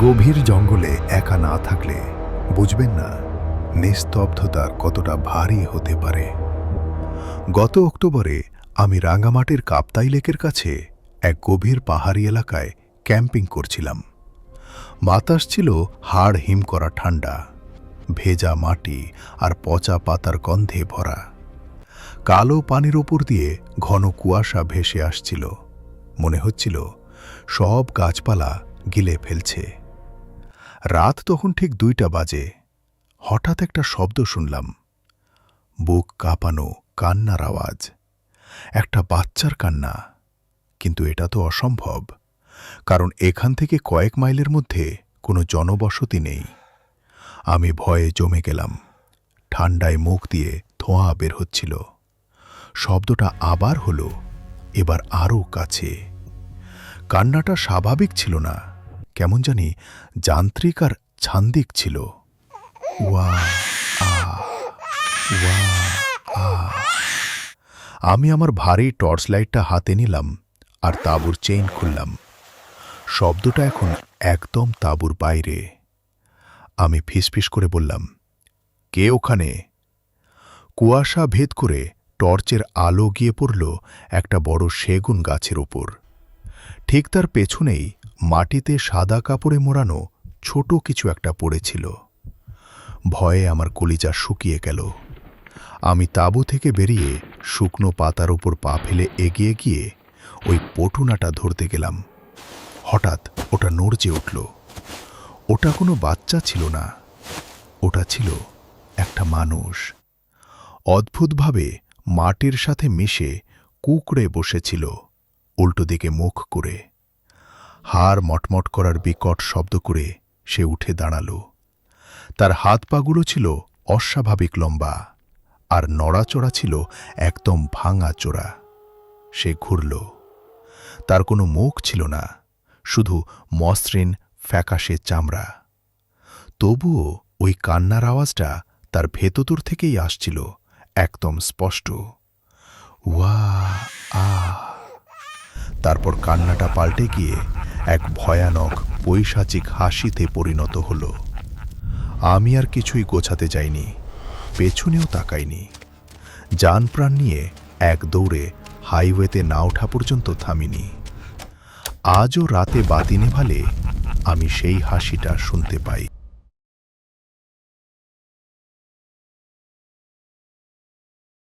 গভীর জঙ্গলে একা না থাকলে বুঝবেন না নিস্তব্ধতার কতটা ভারী হতে পারে। গত অক্টোবরে আমি রাঙ্গামাটির কাপ্তাই লেকের কাছে এক গভীর পাহাড়ি এলাকায় ক্যাম্পিং করছিলাম। বাতাস ছিল হাড় হিম করা ঠান্ডা, ভেজা মাটি আর পচা পাতার গন্ধে ভরা। কালো পানির ওপর দিয়ে ঘন কুয়াশা ভেসে আসছিল, মনে হচ্ছিল সব গাছপালা গিলে ফেলছে। রাত তখন ঠিক 2টা বাজে। হঠাৎ একটা শব্দ শুনলাম, বুক কাঁপানো কান্নার আওয়াজ, একটা বাচ্চার কান্না। কিন্তু এটা তো অসম্ভব, কারণ এখান থেকে কয়েক মাইলের মধ্যে কোনো জনবসতি নেই। আমি ভয়ে জমে গেলাম, ঠান্ডায় মুখ দিয়ে ধোঁয়া বের হচ্ছিল। শব্দটা আবার হলো, এবার আরও কাছে। কান্নাটা স্বাভাবিক ছিল না, কেমন জানি যান্ত্রিক আর ছান্দিক ছিল। ওয়া আ, ওয়া আ। আমি আমার ভারী টর্চ লাইটটা হাতে নিলাম আর তাঁবুর চেইন খুললাম। শব্দটা এখন একদম তাঁবুর বাইরে। আমি ফিসফিস করে বললাম, কে ওখানে? কুয়াশা ভেদ করে টর্চের আলো গিয়ে পড়ল একটা বড় সেগুন গাছের ওপর। ঠিক তার পেছনেই মাটিতে সাদা কাপড়ে মোড়ানো ছোট কিছু একটা পড়েছিল। ভয়ে আমার কলিজা শুকিয়ে গেল। আমি তাঁবু থেকে বেরিয়ে শুকনো পাতার ওপর পা ফেলে এগিয়ে গিয়ে ওই পটুনাটা ধরতে গেলাম। হঠাৎ ওটা নড়ছে উঠল। ওটা কোনো বাচ্চা ছিল না, ওটা ছিল একটা মানুষ। অদ্ভুতভাবে মাটির সাথে মিশে কুঁকড়ে বসেছিল, উল্টো দিকে মুখ করে। হাড় মটমট করার বিকট শব্দ করে সে উঠে দাঁড়াল। তার হাত পাগুলো ছিল অস্বাভাবিক লম্বা, আর নড়াচড়া ছিল একদম ভাঙা চোরা। সে ঘুরল। তার কোনো মুখ ছিল না, শুধু মসৃণ ফ্যাকাশে চামড়া। তবুও ওই কান্নার আওয়াজটা তার ভেতর থেকেই আসছিল, একদম স্পষ্ট। ওয়া আ। তারপর কান্নাটা পাল্টে গিয়ে এক ভয়ানক পৈশাচিক হাসিতে পরিণত হল। আমি আর কিছুই গোছাতে যাইনি, পেছনেও তাকাইনি। জানপ্রাণ নিয়ে এক দৌড়ে হাইওয়েতে না ওঠা পর্যন্ত থামিনি। আজও রাতে বাতি নেভালে আমি সেই হাসিটা শুনতে পাই।